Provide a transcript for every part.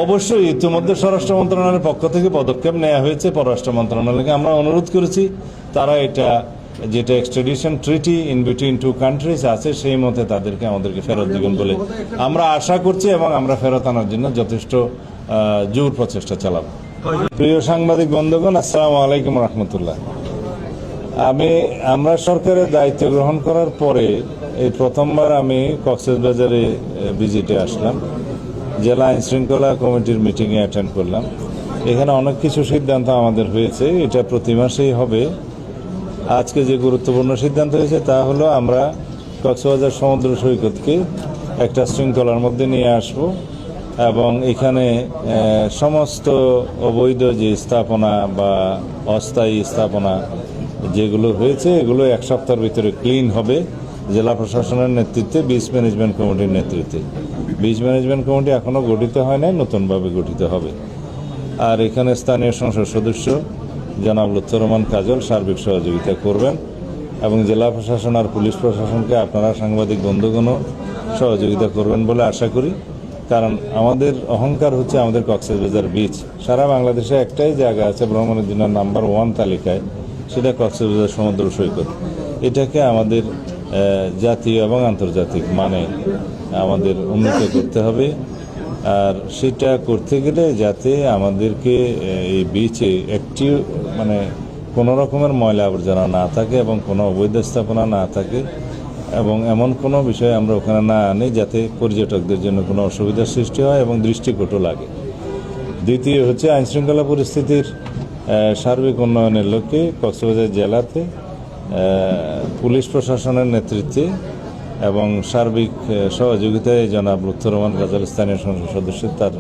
অবশ্যই ইতিমধ্যে স্বরাষ্ট্র মন্ত্রণালয়ের পক্ষ থেকে পদক্ষেপ নেওয়া হয়েছে। পররাষ্ট্র মন্ত্রণালয়কে আমরা অনুরোধ করেছি তারা এটা যেটা extradition treaty in between two countries আছে সেই মতে তাদেরকে আমাদেরকে ফেরত দিবেন বলে আমরা আশা করছি এবং আমরা ফেরত আনার জন্য যথেষ্ট জোর প্রচেষ্টা চালাবো। প্রিয় সাংবাদিক বন্ধুগণ, আসসালামু আলাইকুম রহমতুল্লাহ। আমরা সরকারের দায়িত্ব গ্রহণ করার পরে এই প্রথমবার আমি কক্সবাজারে ভিজিটে আসলাম, জেলা আইন শৃঙ্খলা কমিটির মিটিংয়ে অ্যাটেন্ড করলাম। এখানে অনেক কিছু সিদ্ধান্ত আমাদের হয়েছে, এটা প্রতি মাসেই হবে। আজকে যে গুরুত্বপূর্ণ সিদ্ধান্ত হয়েছে তা হলো আমরা কক্সবাজার সমুদ্র সৈকতকে একটা শৃঙ্খলার মধ্যে নিয়ে আসব এবং এখানে সমস্ত অবৈধ যে স্থাপনা বা অস্থায়ী স্থাপনা যেগুলো হয়েছে এগুলো এক সপ্তাহের ভিতরে ক্লিন হবে জেলা প্রশাসনের নেতৃত্বে, বিচ ম্যানেজমেন্ট কমিটির নেতৃত্বে। বিচ ম্যানেজমেন্ট কমিটি এখনও গঠিত হয় নাই, নতুনভাবে গঠিত হবে। আর এখানে স্থানীয় সংসদ সদস্য জনাব লুৎফর রহমান কাজল সার্বিক সহযোগিতা করবেন এবং জেলা প্রশাসন আর পুলিশ প্রশাসনকে আপনারা সাংবাদিক বন্ধুগণও সহযোগিতা করবেন বলে আশা করি। কারণ আমাদের অহংকার হচ্ছে আমাদের কক্সবাজার বিচ। সারা বাংলাদেশে একটাই জায়গা আছে ভ্রমণের জন্য নাম্বার 1 তালিকায়, সেটা কক্সবাজার সমুদ্র সৈকত। এটাকে আমাদের জাতীয় এবং আন্তর্জাতিক মানে আমাদের উন্নত করতে হবে। আর সেটা করতে গেলে যাতে আমাদেরকে এই বিচে একটি মানে কোনো রকমের ময়লা আবর্জনা না থাকে এবং কোনো অবৈধ স্থাপনা না থাকে এবং এমন কোনো বিষয় আমরা ওখানে না আনি যাতে পর্যটকদের জন্য কোনো অসুবিধার সৃষ্টি হয় এবং দৃষ্টিকটু লাগে। দ্বিতীয় হচ্ছে আইনশৃঙ্খলা পরিস্থিতির সার্বিক উন্নয়নের লক্ষ্যে কক্সবাজার জেলাতে পুলিশ প্রশাসনের নেতৃত্বে এবং সার্বিক সহযোগিতায় জনাব লুৎফর রহমান কাজল স্থানীয় সংসদ সদস্যের তার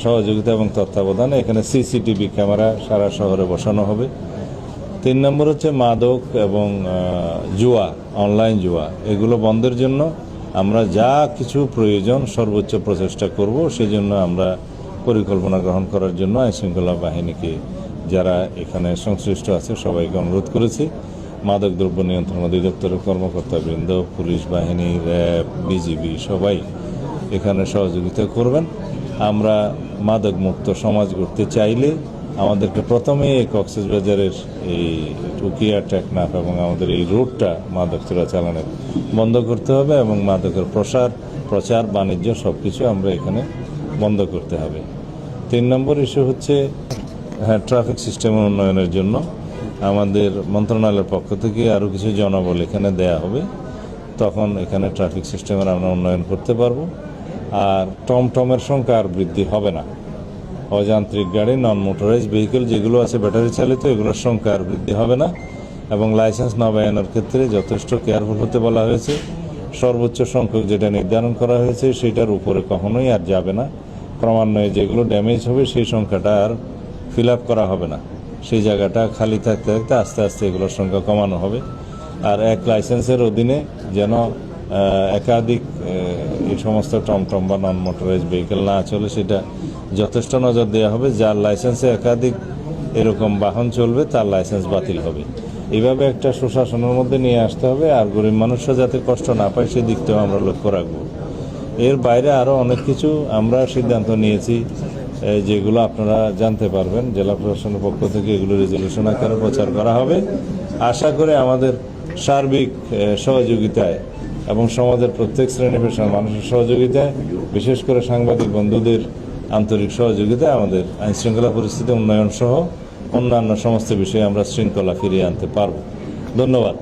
সহযোগিতা এবং তত্ত্বাবধানে এখানে সিসিটিভি ক্যামেরা সারা শহরে বসানো হবে। 3 নম্বর হচ্ছে মাদক এবং জুয়া, অনলাইন জুয়া, এগুলো বন্ধের জন্য আমরা যা কিছু প্রয়োজন সর্বোচ্চ প্রচেষ্টা করব। সেই জন্য আমরা পরিকল্পনা গ্রহণ করার জন্য আইনশৃঙ্খলা বাহিনীকে যারা এখানে সংশ্লিষ্ট আছে সবাইকে অনুরোধ করেছি। মাদক দ্রব্য নিয়ন্ত্রণ অধিদপ্তরের কর্মকর্তাবৃন্দ, পুলিশ বাহিনী, র্যাব, বিজিবি সবাই এখানে সহযোগিতা করবেন। আমরা মাদক মুক্ত সমাজ গড়তে চাইলে আমাদেরকে প্রথমে এই কক্সবাজারের এই টুকিয়া টেকনাফ এবং আমাদের এই রুটটা মাদক চোরাচালানের বন্ধ করতে হবে এবং মাদকের প্রচার বাণিজ্য সব কিছু আমরা এখানে বন্ধ করতে হবে। 3 নম্বর ইস্যু হচ্ছে ট্রাফিক সিস্টেমের উন্নয়নের জন্য আমাদের মন্ত্রণালয়ের পক্ষ থেকে আরও কিছু জনবল এখানে দেয়া হবে, তখন এখানে ট্রাফিক সিস্টেমের আমরা উন্নয়ন করতে পারবো। আর টমটমের সংখ্যা আর বৃদ্ধি হবে না। অযান্ত্রিক গাড়ি, নন মোটরাইজ ভেহিকেল যেগুলো আছে ব্যাটারি চালিত, এগুলোর সংখ্যা আর বৃদ্ধি হবে না এবং লাইসেন্স নবায়নের ক্ষেত্রে যথেষ্ট কেয়ারফুল হতে বলা হয়েছে। সর্বোচ্চ সংখ্যক যেটা নির্ধারণ করা হয়েছে সেটার উপরে কখনোই আর যাবে না। ক্রমান্বয়ে যেগুলো ড্যামেজ হবে সেই সংখ্যাটা আর ফিল আপ করা হবে না, সেই জায়গাটা খালি থাকতে থাকতে আস্তে আস্তে এগুলোর সংখ্যা কমানো হবে। আর এক লাইসেন্সের অধীনে যেন একাধিক এই সমস্ত টমটম বা নন মোটরাইজ ভেহিকেল না চলে, সেটা যথেষ্ট নজর দেওয়া হবে। যার লাইসেন্সে একাধিক এরকম বাহন চলবে তার লাইসেন্স বাতিল হবে। এইভাবে একটা সুশাসনের মধ্যে নিয়ে আসতে হবে। আর গরিব মানুষরা যাতে কষ্ট না পায় সেদিকটাও আমরা লক্ষ্য রাখবো। এর বাইরে আরও অনেক কিছু আমরা সিদ্ধান্ত নিয়েছি যেগুলো আপনারা জানতে পারবেন। জেলা প্রশাসনের পক্ষ থেকে এগুলো রেজলিউশন আকারে প্রচার করা হবে। আশা করে আমাদের সার্বিক সহযোগিতায় এবং সমাজের প্রত্যেক শ্রেণী পেশার মানুষের সহযোগিতায়, বিশেষ করে সাংবাদিক বন্ধুদের আন্তরিক সহযোগিতায় আমাদের আইনশৃঙ্খলা পরিস্থিতি উন্নয়ন সহ অন্যান্য সমস্ত বিষয়ে আমরা শৃঙ্খলা ফিরিয়ে আনতে পারব। ধন্যবাদ।